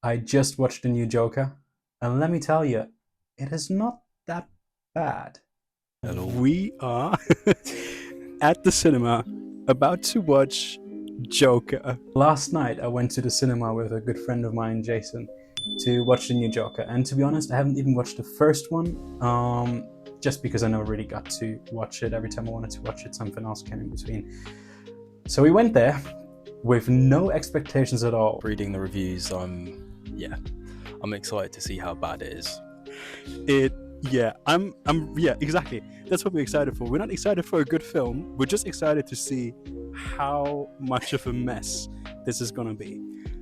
I just watched the new Joker, and let me tell you, it is not that bad at all. We are at the cinema about to watch Joker. Last night, I went to the cinema with a good friend of mine, Jason, to watch the new Joker. And to be honest, I haven't even watched the first one, just because I never really got to watch it. Every time I wanted to watch it, something else came in between. So we went there with no expectations at all. Reading the reviews, I'm excited to see how bad it is. Exactly. That's what we're excited for. We're not excited for a good film. We're just excited to see how much of a mess this is gonna be.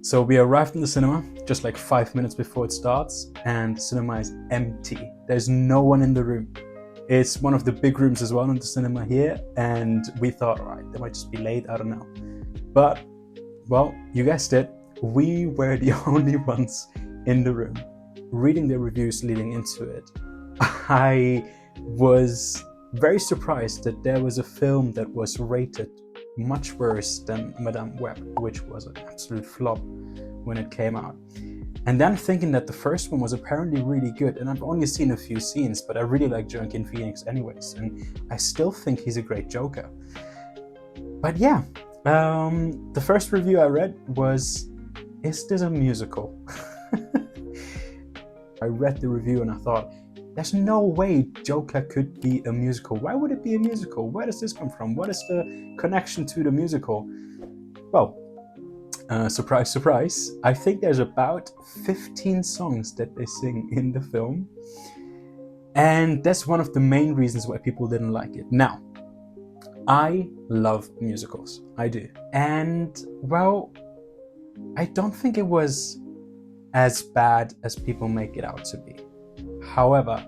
So we arrived in the cinema just like 5 minutes before it starts, and the cinema is empty. There's no one in the room. It's one of the big rooms as well in the cinema here, and we thought, all right, they might just be late, I don't know. But, well, you guessed it, we were the only ones in the room. Reading the reviews leading into it, I was very surprised that there was a film that was rated much worse than Madame Web, which was an absolute flop when it came out. And then thinking that the first one was apparently really good, and I've only seen a few scenes, but I really like Joaquin Phoenix anyways, and I still think he's a great Joker. But yeah, the first review I read was, is this a musical? I read the review and I thought, there's no way Joker could be a musical. Why would it be a musical? Where does this come from? What is the connection to the musical? Well, surprise, surprise. I think there's about 15 songs that they sing in the film. And that's one of the main reasons why people didn't like it. Now, I love musicals. I do. And, well, I don't think it was as bad as people make it out to be. However,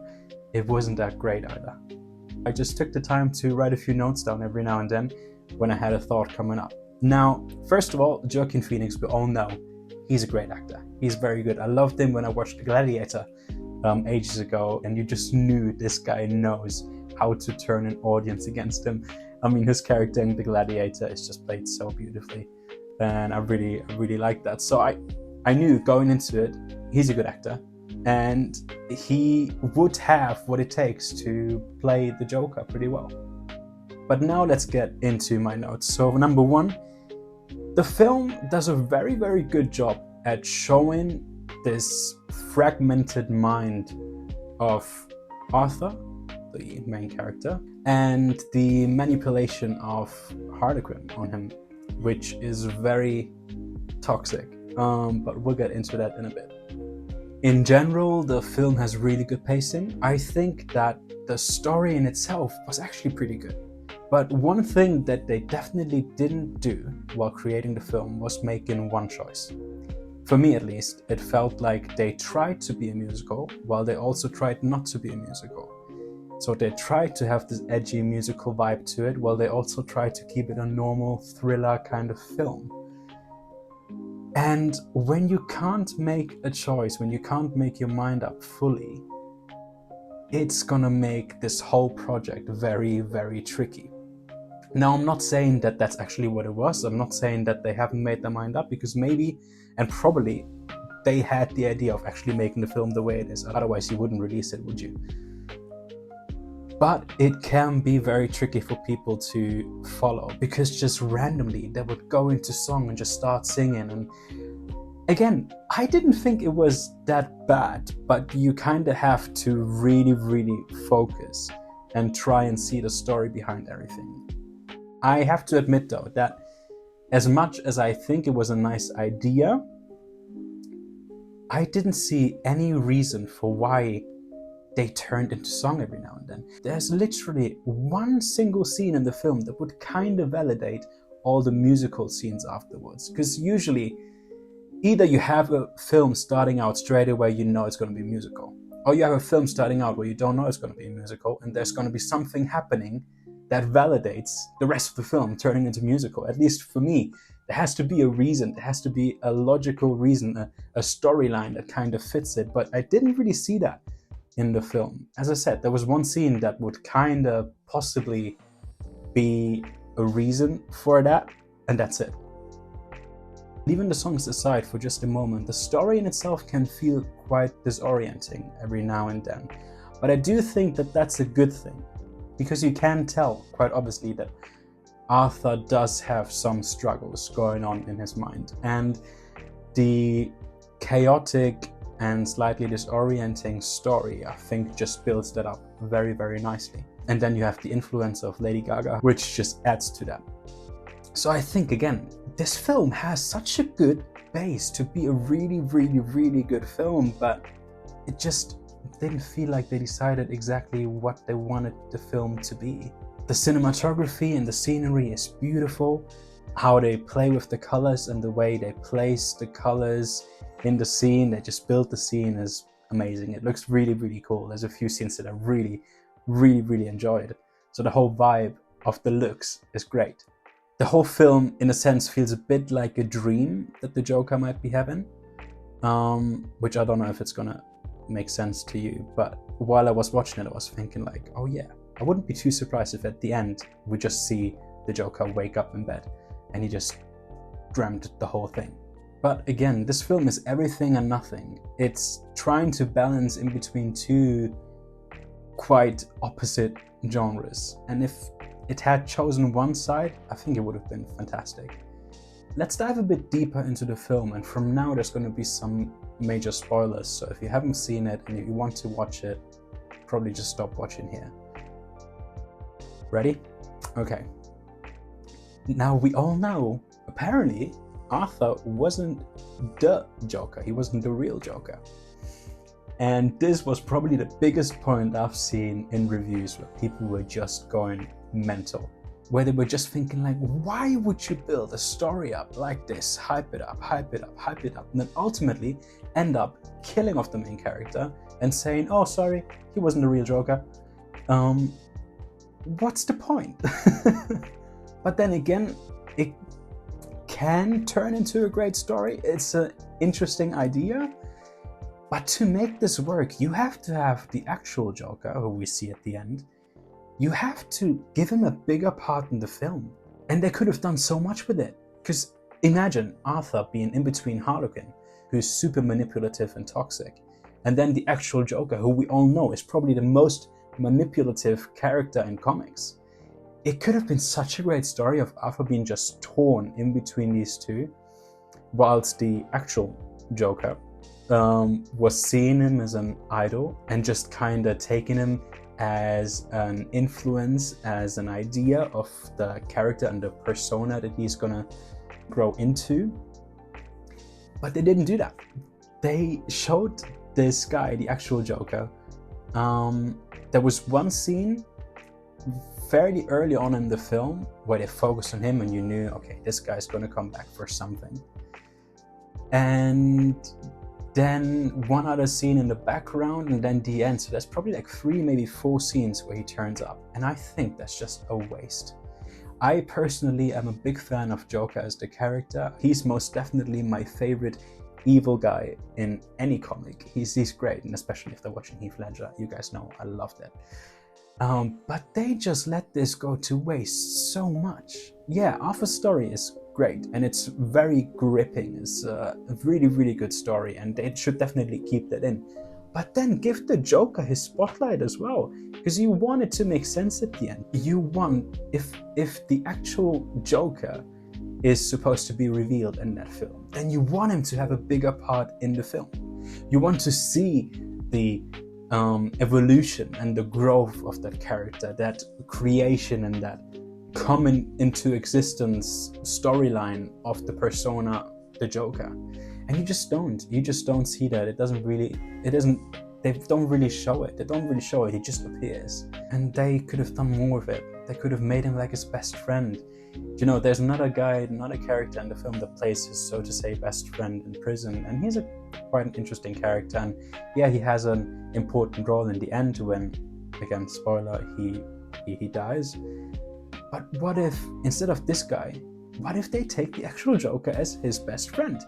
it wasn't that great either. I just took the time to write a few notes down every now and then when I had a thought coming up. Now, first of all, Joaquin Phoenix, we all know he's a great actor. He's very good. I loved him when I watched Gladiator ages ago, and you just knew this guy knows how to turn an audience against him. I mean, his character in The Gladiator is just played so beautifully, and I really like that. So I knew going into it, he's a good actor, and he would have what it takes to play the Joker pretty well. But now let's get into my notes. So number one, the film does a very, very good job at showing this fragmented mind of Arthur, the main character, and the manipulation of Harlequin on him, which is very toxic. But we'll get into that in a bit. In general, the film has really good pacing. I think that the story in itself was actually pretty good. But one thing that they definitely didn't do while creating the film was making one choice. For me at least, it felt like they tried to be a musical while they also tried not to be a musical. So they tried to have this edgy musical vibe to it while they also tried to keep it a normal thriller kind of film. And when you can't make a choice, when you can't make your mind up fully, it's gonna make this whole project very, very tricky. Now, I'm not saying that that's actually what it was. I'm not saying that they haven't made their mind up, because maybe and probably they had the idea of actually making the film the way it is. Otherwise, you wouldn't release it, would you? But it can be very tricky for people to follow, because just randomly they would go into song and just start singing. And again, I didn't think it was that bad, but you kind of have to really, really focus and try and see the story behind everything. I have to admit though that as much as I think it was a nice idea, I didn't see any reason for why they turned into song every now and then. There's literally one single scene in the film that would kind of validate all the musical scenes afterwards. Because usually, either you have a film starting out straight away, you know it's going to be a musical, or you have a film starting out where you don't know it's going to be a musical, and there's going to be something happening that validates the rest of the film turning into musical. At least for me, there has to be a reason, there has to be a logical reason, a storyline that kind of fits it, but I didn't really see that in the film. As I said, there was one scene that would kind of possibly be a reason for that, and that's it. Leaving the songs aside for just a moment, the story in itself can feel quite disorienting every now and then. But I do think that that's a good thing, because you can tell quite obviously that Arthur does have some struggles going on in his mind, and the chaotic and slightly disorienting story, I think, just builds that up very, very nicely. And then you have the influence of Lady Gaga, which just adds to that. So I think, again, this film has such a good base to be a really, really, really good film, but it just didn't feel like they decided exactly what they wanted the film to be. The cinematography and the scenery is beautiful. How they play with the colors and the way they place the colors in the scene, they just build the scene, is amazing. It looks really, really cool. There's a few scenes that I really, really, really enjoyed. So the whole vibe of the looks is great. The whole film, in a sense, feels a bit like a dream that the Joker might be having, which I don't know if it's gonna make sense to you. But while I was watching it, I was thinking like, oh yeah, I wouldn't be too surprised if at the end we just see the Joker wake up in bed and he just dreamt the whole thing. But again, this film is everything and nothing. It's trying to balance in between two quite opposite genres. And if it had chosen one side, I think it would have been fantastic. Let's dive a bit deeper into the film, and from now there's going to be some major spoilers, so if you haven't seen it and you want to watch it, probably just stop watching here. Ready? Okay. Now we all know, apparently, Arthur wasn't the Joker, he wasn't the real Joker. And this was probably the biggest point I've seen in reviews where people were just going mental. Where they were just thinking like, why would you build a story up like this? Hype it up, hype it up, hype it up, and then ultimately end up killing off the main character and saying, oh, sorry, he wasn't the real Joker. What's the point? But then again, it can turn into a great story. It's an interesting idea. But to make this work, you have to have the actual Joker, who we see at the end. You have to give him a bigger part in the film. And they could have done so much with it. Because imagine Arthur being in between Harlequin, who's super manipulative and toxic, and then the actual Joker, who we all know is probably the most manipulative character in comics. It could have been such a great story of Arthur being just torn in between these two, whilst the actual Joker was seeing him as an idol and just kind of taking him as an influence, as an idea of the character and the persona that he's gonna grow into. But they didn't do that. They showed this guy, the actual Joker. There was one scene fairly early on in the film where they focused on him and you knew, okay, this guy's gonna come back for something. And then one other scene in the background, and then the end. So there's probably like 3, maybe 4 scenes where he turns up. And I think that's just a waste. I personally am a big fan of Joker as the character. He's most definitely my favorite evil guy in any comic. He's great, and especially if they're watching Heath Ledger. You guys know I love that. But they just let this go to waste so much. Yeah, Arthur's story is great, and it's very gripping. It's a really, really good story, and they should definitely keep that in. But then give the Joker his spotlight as well, because you want it to make sense at the end. You want, if the actual Joker is supposed to be revealed in that film, then you want him to have a bigger part in the film. You want to see the evolution and the growth of that character, that creation and that coming into existence storyline of the persona, the Joker. And you just don't see that. They don't really show it. He just appears. And they could have done more of it. They could have made him like his best friend. You know, there's another character in the film that plays his, so to say, best friend in prison, and he's quite an interesting character. And yeah, he has an important role in the end when, again, spoiler, he dies. But what if, instead of this guy, what if they take the actual Joker as his best friend?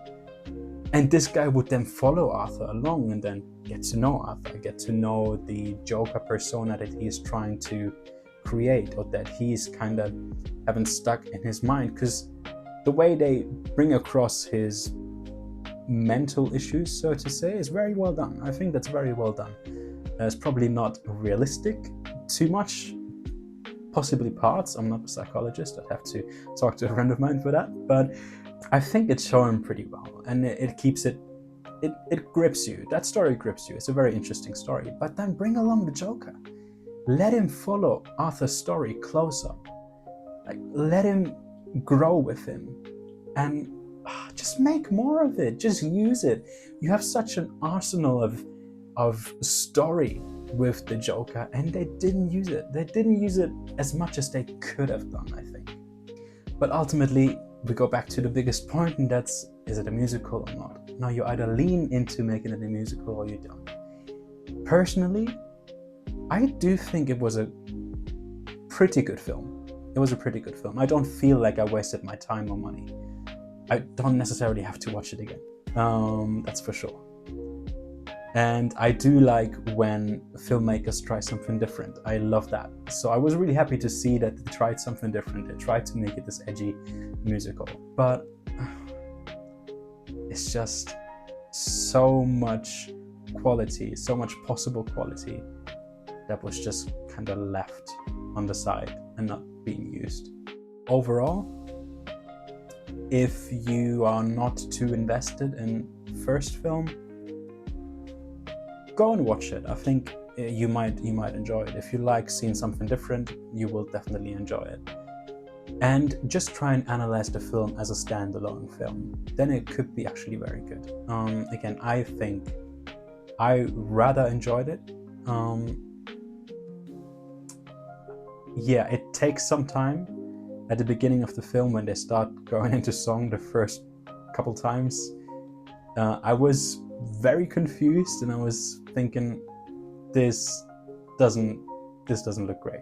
And this guy would then follow Arthur along and then get to know Arthur, get to know the Joker persona that he's trying to create, or that he's kind of having stuck in his mind. Because the way they bring across his mental issues, so to say, is very well done. I think that's very well done. It's probably not realistic too much, possibly parts. I'm not a psychologist, I'd have to talk to a friend of mine for that, but I think it's shown pretty well, and it keeps it grips you. That story grips you. It's a very interesting story. But then bring along the Joker. Let him follow Arthur's story closer. Like, let him grow with him, and just make more of it. Just use it. You have such an arsenal of story with the Joker, and they didn't use it. They didn't use it as much as they could have done, I think. But ultimately, we go back to the biggest point, and that's, is it a musical or not? Now, you either lean into making it a musical or you don't. Personally, I do think it was a pretty good film. It was a pretty good film. I don't feel like I wasted my time or money. I don't necessarily have to watch it again. That's for sure. And I do like when filmmakers try something different. I love that. So I was really happy to see that they tried something different. They tried to make it this edgy musical. But it's just so much quality, so much possible quality that was just kind of left on the side and not being used. Overall, if you are not too invested in first film, go and watch it. I think you might enjoy it. If you like seeing something different, you will definitely enjoy it. And just try and analyze the film as a standalone film. Then it could be actually very good. Again, I think I rather enjoyed it. Yeah, it takes some time. At the beginning of the film, when they start going into song the first couple times, I was very confused, and I was thinking, this doesn't look great.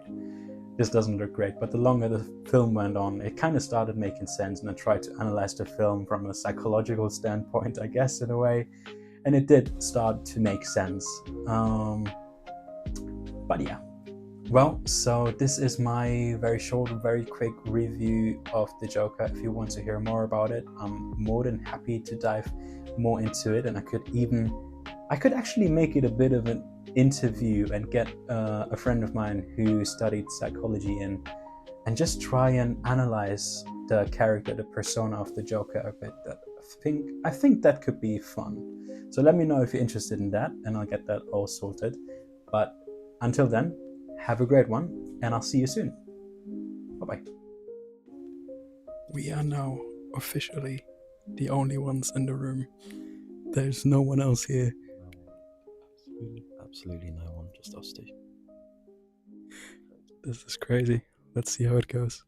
This doesn't look great. But the longer the film went on, it kind of started making sense, and I tried to analyze the film from a psychological standpoint, I guess, in a way, and it did start to make sense. But yeah. Well, so this is my very short, very quick review of the Joker. If you want to hear more about it, I'm more than happy to dive more into it, and I could actually make it a bit of an interview and get a friend of mine who studied psychology and just try and analyze the character, the persona of the Joker a bit. I think that could be fun. So let me know if you're interested in that, and I'll get that all sorted. But until then, have a great one, and I'll see you soon. Bye-bye. We are now officially the only ones in the room. There's no one else here. Absolutely no one, just us two. This is crazy. Let's see how it goes.